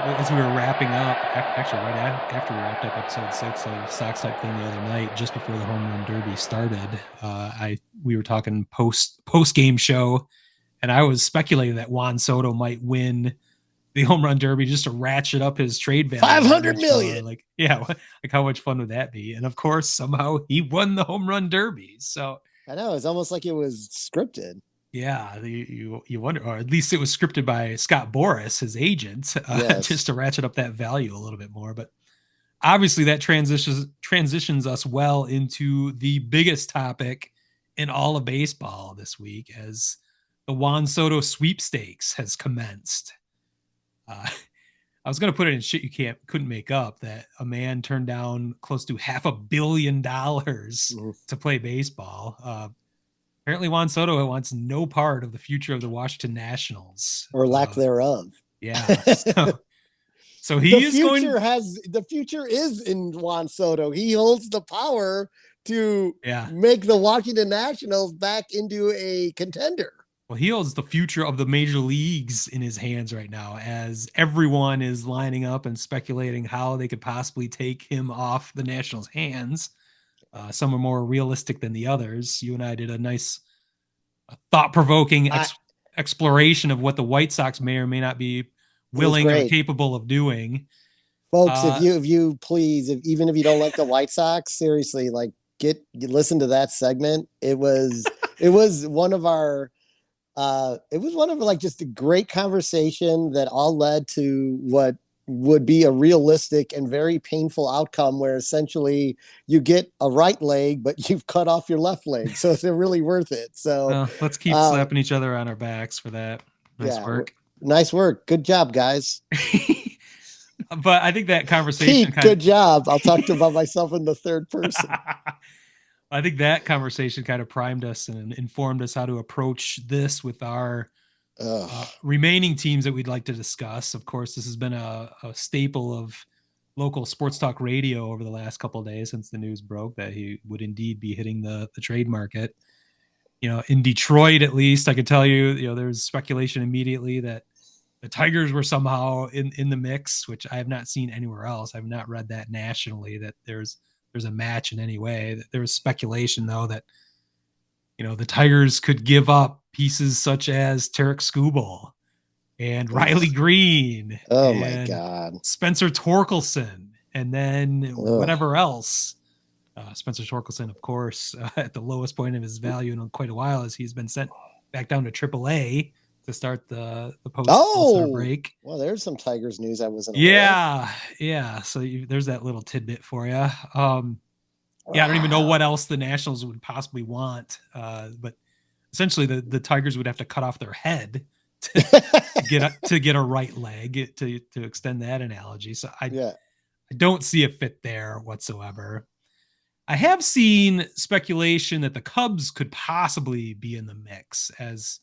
as we were wrapping up, actually right after we wrapped up episode 6 of Sox Type Thing the other night, just before the home run derby started, we were talking post game show, and I was speculating that Juan Soto might win the home run derby just to ratchet up his trade value that 500 much more. million. Like, yeah, like how much fun would that be? And of course, somehow he won the home run derby. So I know, it's almost like it was scripted. yeah, you wonder, or at least it was scripted by Scott Boras, his agent, just Yes. to ratchet up that value a little bit more. But obviously, that transitions us well into the biggest topic in all of baseball this week, as the Juan Soto Sweepstakes has commenced. I was going to put it in shit you couldn't make up, that a man turned down close to $500 million to play baseball. Apparently, Juan Soto wants no part of the future of the Washington Nationals, or lack thereof. Yeah, so the he is going. The future is in Juan Soto. He holds the power to Yeah, make the Washington Nationals back into a contender. Well, he holds the future of the major leagues in his hands right now, as everyone is lining up and speculating how they could possibly take him off the Nationals' hands. Some are more realistic than the others. You and I did a nice, thought-provoking exploration of what the White Sox may or may not be willing or capable of doing. Folks, if you please, even if you don't like the White Sox, seriously, like listen to that segment. It was one of our like just a great conversation that all led to what would be a realistic and very painful outcome, where essentially you get a right leg, but you've cut off your left leg. So it's really worth it. So let's keep slapping each other on our backs for that. Nice work. Nice work. Good job, guys. But I think that conversation. Pete, good job. I'll talk about myself in the third person. I think that conversation kind of primed us and informed us how to approach this with our remaining teams that we'd like to discuss. Of course, this has been a staple of local sports talk radio over the last couple of days since the news broke that he would indeed be hitting the trade market. In Detroit, at least, I could tell you, there's speculation immediately that the Tigers were somehow in the mix, which I have not seen anywhere else. I've not read that nationally, that there's a match in any way. There was speculation, though, that the Tigers could give up pieces such as Tarek Skubal and Riley Green. Oh my God. Spencer Torkelson, and then whatever else. Spencer Torkelson, of course, at the lowest point of his value in quite a while, as he's been sent back down to AAA to start the post break. Well, there's some Tigers news I wasn't aware of. Yeah. So there's that little tidbit for you. I don't even know what else the Nationals would possibly want, but essentially the Tigers would have to cut off their head to get a right leg, to extend that analogy. So I don't see a fit there whatsoever. I have seen speculation that the Cubs could possibly be in the mix, as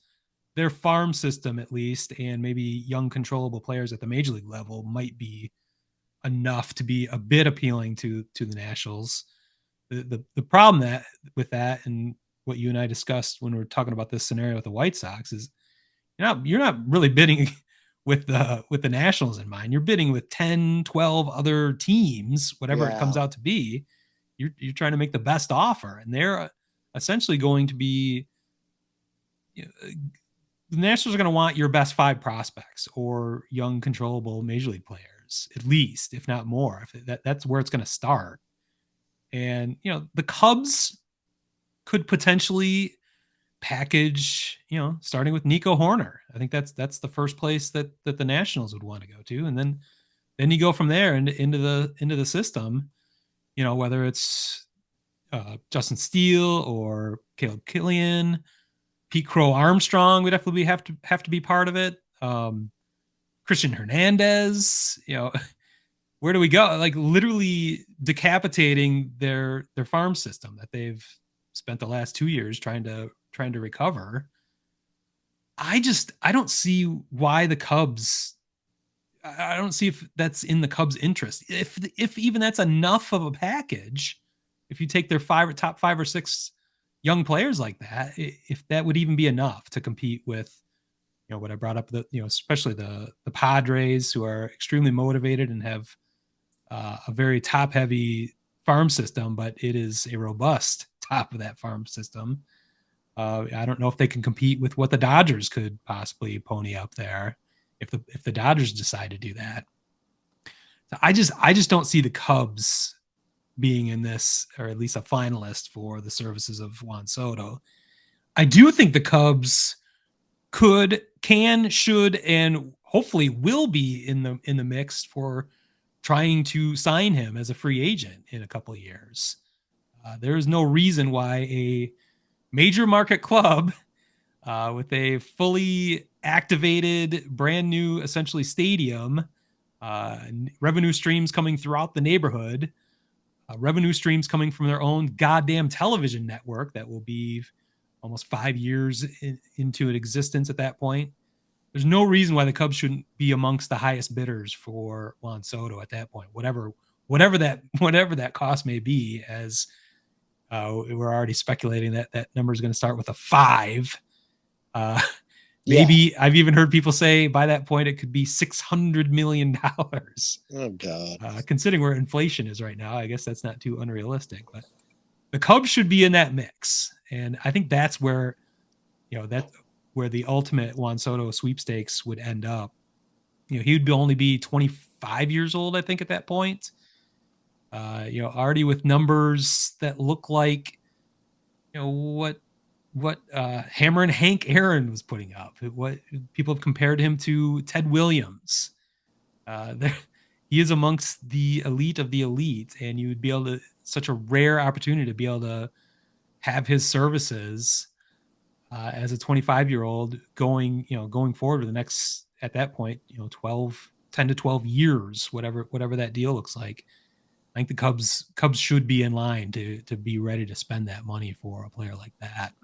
their farm system, at least, and maybe young controllable players at the major league level might be enough to be a bit appealing to the Nationals. The problem with that, and what you and I discussed when we were talking about this scenario with the White Sox, is you're not really bidding with the Nationals in mind. You're bidding with 10, 12 other teams, whatever it comes out to be. You're trying to make the best offer, and they're essentially going to be. The Nationals are going to want your best 5 prospects or young controllable major league players, at least, if not more. That's where it's going to start. And, the Cubs could potentially package, starting with Nico Hoerner. I think that's the first place that the Nationals would want to go to. And then you go from there into the system, whether it's Justin Steele or Caleb Killian, Pete Crow Armstrong would definitely have to be part of it. Christian Hernandez, where do we go? Like, literally decapitating their farm system that they've spent the last 2 years trying to recover. I don't see why the Cubs. I don't see if that's in the Cubs' interest. If even that's enough of a package, if you take their top 5 or 6 young players like that, if that would even be enough to compete with, what I brought up, especially the Padres, who are extremely motivated and have a very top heavy farm system, but it is a robust top of that farm system. I don't know if they can compete with what the Dodgers could possibly pony up there if the Dodgers decide to do that. So I just don't see the Cubs being in this, or at least a finalist for the services of Juan Soto. I do think the Cubs should, and hopefully will be in the mix for trying to sign him as a free agent in a couple of years. There is no reason why a major market club with a fully activated, brand new, essentially stadium, revenue streams coming throughout the neighborhood, revenue streams coming from their own goddamn television network that will be almost 5 years into an existence at that point. There's no reason why the Cubs shouldn't be amongst the highest bidders for Juan Soto at that point, whatever that cost may be. As we're already speculating that number is going to start with a 5. Maybe I've even heard people say by that point it could be $600 million. Oh God! Considering where inflation is right now, I guess that's not too unrealistic. But the Cubs should be in that mix, and I think that's where where the ultimate Juan Soto sweepstakes would end up. He would only be 25 years old, I think, at that point. Already with numbers that look like what Hammer and Hank Aaron was putting up. What people have compared him to Ted Williams. He is amongst the elite of the elite, and you would be able to, such a rare opportunity to be able to have his services as a 25-year-old going forward with the next, at that point, 10 to 12 years, whatever that deal looks like. I think the Cubs should be in line to be ready to spend that money for a player like that.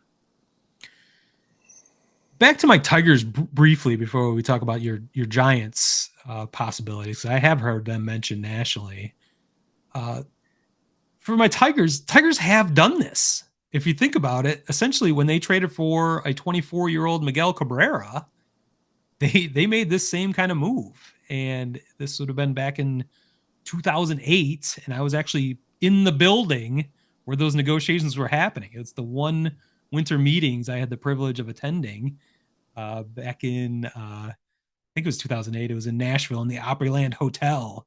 Back to my Tigers briefly before we talk about your Giants possibilities. I have heard them mentioned nationally. For my Tigers have done this. If you think about it, essentially when they traded for a 24-year-old Miguel Cabrera, they made this same kind of move. And this would have been back in 2008, and I was actually in the building where those negotiations were happening. It's the one winter meetings I had the privilege of attending back in, I think it was 2008. It was in Nashville in the Opryland Hotel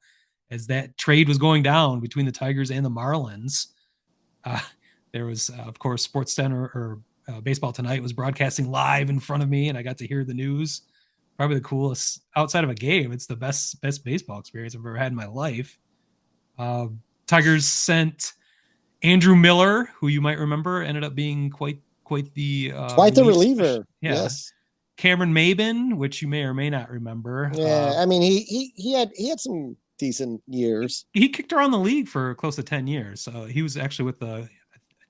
as that trade was going down between the Tigers and the Marlins. There was, of course, Sports Center or Baseball Tonight was broadcasting live in front of me, and I got to hear the news. Probably the coolest outside of a game. It's the best baseball experience I've ever had in my life. Tigers sent Andrew Miller, who you might remember ended up being quite the reliever. Yeah. Yes. Cameron Maybin, which you may or may not remember. Yeah, I mean he had some decent years. He kicked around the league for close to 10 years. So he was actually with I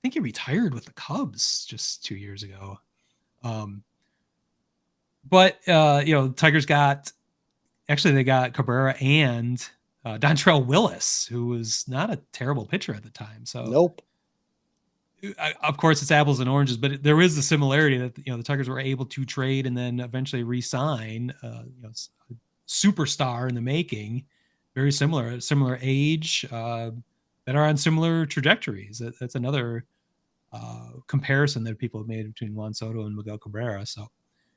think he retired with the Cubs just 2 years ago. But Tigers they got Cabrera and Dontrelle Willis, who was not a terrible pitcher at the time. So nope. Of course, it's apples and oranges, but there is the similarity that the Tigers were able to trade and then eventually re-sign a superstar in the making, very similar age, that are on similar trajectories. That's another comparison that people have made between Juan Soto and Miguel Cabrera. So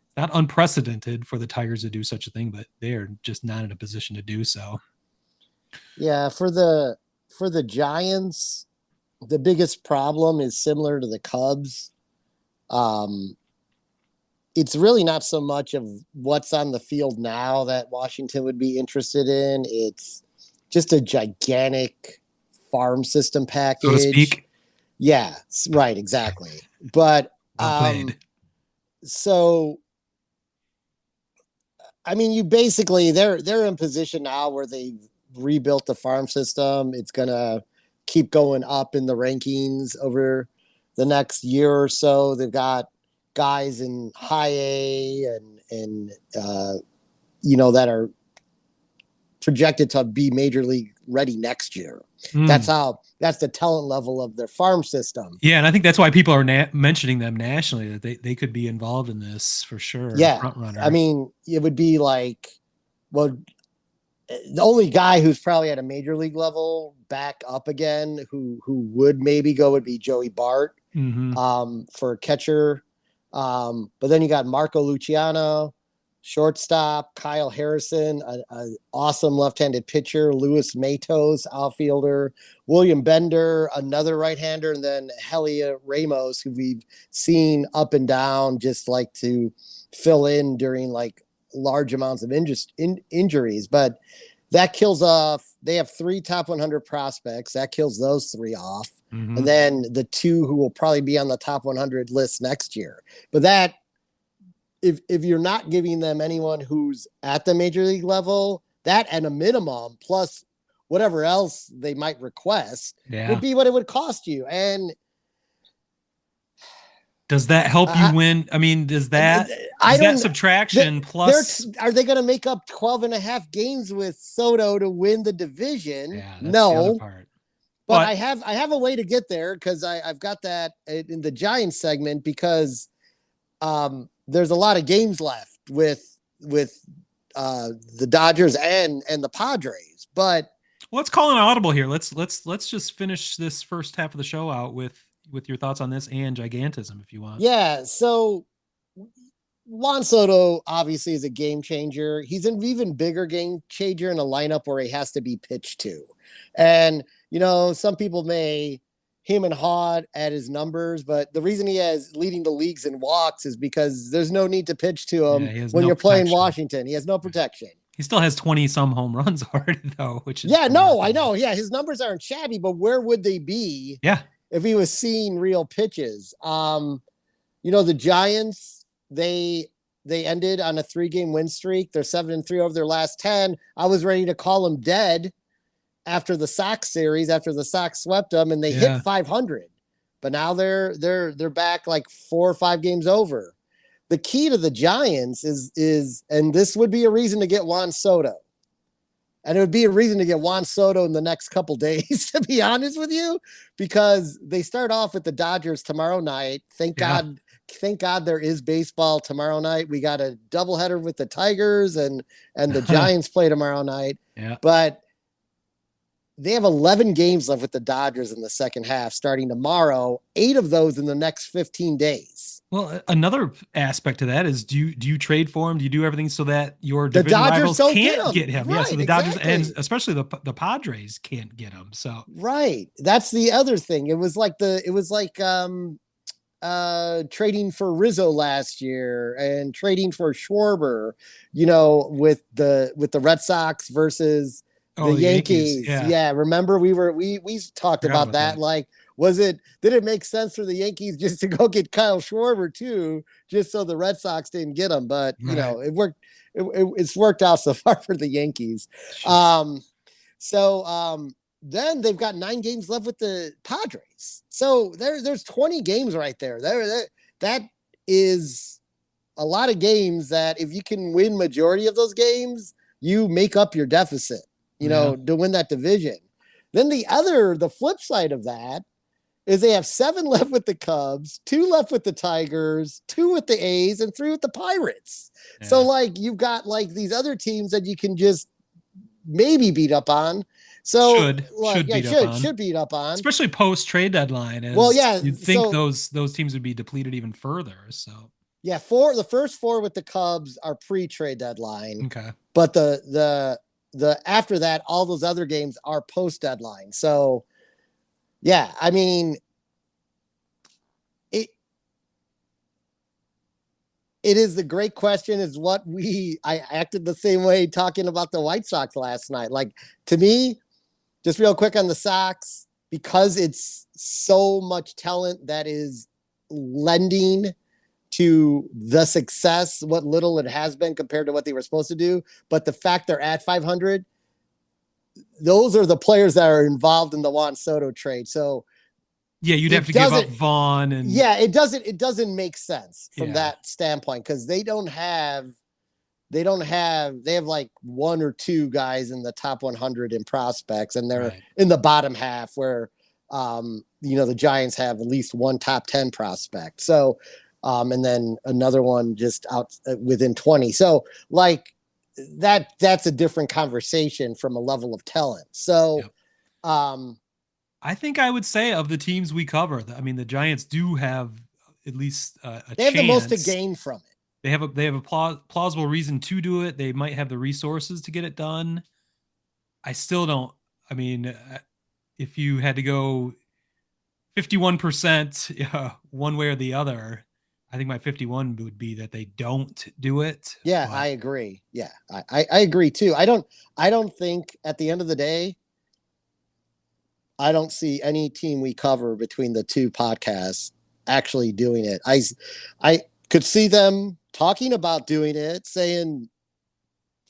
it's not unprecedented for the Tigers to do such a thing, but they are just not in a position to do so. Yeah, for the Giants, the biggest problem is similar to the Cubs. It's really not so much of what's on the field now that Washington would be interested in. It's just a gigantic farm system package, so to speak. Yeah, right, exactly. But so I mean, you basically they're in position now where they've rebuilt the farm system. It's gonna keep going up in the rankings over the next year or so. They've got guys in high A and that are projected to be major league ready next year. That's Mm. the talent level of their farm system. Yeah, and I think that's why people are mentioning them nationally, that they could be involved in this for sure. Yeah. Front runner. I mean, it would be like, well, the only guy who's probably at a major league level back up again who would maybe go would be Joey Bart Mm-hmm. for catcher. But then you got Marco Luciano, shortstop, Kyle Harrison, an awesome left-handed pitcher, Luis Matos, outfielder, William Bender, another right-hander, and then Helia Ramos, who we've seen up and down just like to fill in during like large amounts of injuries. But that kills off. They have 3 top 100 prospects. That kills those 3 off. Mm-hmm. And then the 2 who will probably be on the top 100 list next year. But that, if you're not giving them anyone who's at the major league level, that at a minimum, plus whatever else they might request, would be what it would cost you. And does that help you win? I mean, does that subtraction plus? Are they going to make up 12 and a half games with Soto to win the division? Yeah, that's no. the other part. But I have a way to get there, because I've got that in the Giants segment, because there's a lot of games left with the Dodgers and the Padres. But let's call an audible here. Let's just finish this first half of the show out with your thoughts on this and gigantism, if you want. Yeah. So Juan Soto obviously is a game changer. He's an even bigger game changer in a lineup where he has to be pitched to. And, some people may him and hawed at his numbers, but the reason he has leading the leagues in walks is because there's no need to pitch to him when you're playing Washington. He has no protection. He still has 20 some home runs already, though, which is I know. Yeah, his numbers aren't shabby, but where would they be? Yeah. If he was seeing real pitches. The Giants, they ended on a 3-game win streak. They're 7-3 over their last 10. I was ready to call them dead after the Sox series, after the Sox swept them, and they hit 500. But now they're back like 4 or 5 games over. The key to the Giants is, and this would be a reason to get Juan Soto. And it would be a reason to get Juan Soto in the next couple days, to be honest with you, because they start off with the Dodgers tomorrow night. Thank God there is baseball tomorrow night. We got a doubleheader with the Tigers and the Giants play tomorrow night. Yeah. But they have 11 games left with the Dodgers in the second half starting tomorrow, 8 of those in the next 15 days. Well, another aspect to that is, do you trade for him? Do you do everything so that your division rivals can't get him? Right, yeah, so the Dodgers and especially the Padres can't get him. So right, that's the other thing. It was like trading for Rizzo last year and trading for Schwarber, with the Red Sox versus the Yankees. Yeah. Remember we talked about that. Like, did it make sense for the Yankees just to go get Kyle Schwarber too, just so the Red Sox didn't get him? But it worked. It's worked out so far for the Yankees. Then they've got 9 games left with the Padres. So there's 20 games right there. That is a lot of games that if you can win majority of those games, you make up your deficit, to win that division. Then the flip side of that is they have 7 left with the Cubs, 2 left with the Tigers, 2 with the A's, and 3 with the Pirates. Yeah. So you've got these other teams that you can just maybe beat up on. So should beat up on, especially post trade deadline. You'd think those teams would be depleted even further. So the first 4 with the Cubs are pre-trade deadline. Okay, but the after that, all those other games are post deadline. So I mean, it is the great question. Is what I acted the same way talking about the White Sox last night. To me. Just real quick on the Sox, because it's so much talent that is lending to the success, what little it has been compared to what they were supposed to do. But the fact they're at 500, those are the players that are involved in the Juan Soto trade. So you'd have to give up Vaughn it doesn't make sense from that standpoint, because they don't have they have like one or two guys in the top 100 in prospects, and they're in the bottom half where, the Giants have at least one top 10 prospect. So, and then another one just out within 20. So like that's a different conversation from a level of talent. So, I think I would say of the teams we cover, I mean, the Giants do have at least a they have the most to gain from it. They have a plausible reason to do it. They might have the resources to get it done. I still don't. I mean, if you had to go 51% one way or the other, I think my 51 would be that they don't do it. Yeah, I agree. Yeah, I agree too. I don't think at the end of the day, I don't see any team we cover between the two podcasts actually doing it. I could see them talking about doing it, saying,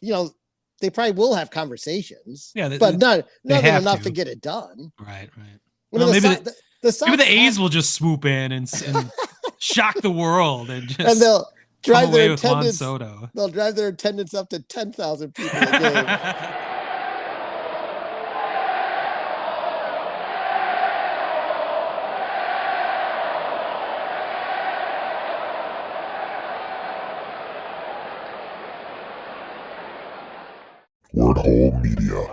they probably will have conversations, but not enough to get it done. Right. I mean, well, maybe the A's will just swoop in and shock the world and they'll drive their attendance. Juan Soto. They'll drive their attendance up to 10,000 people a game. Word Hole Media.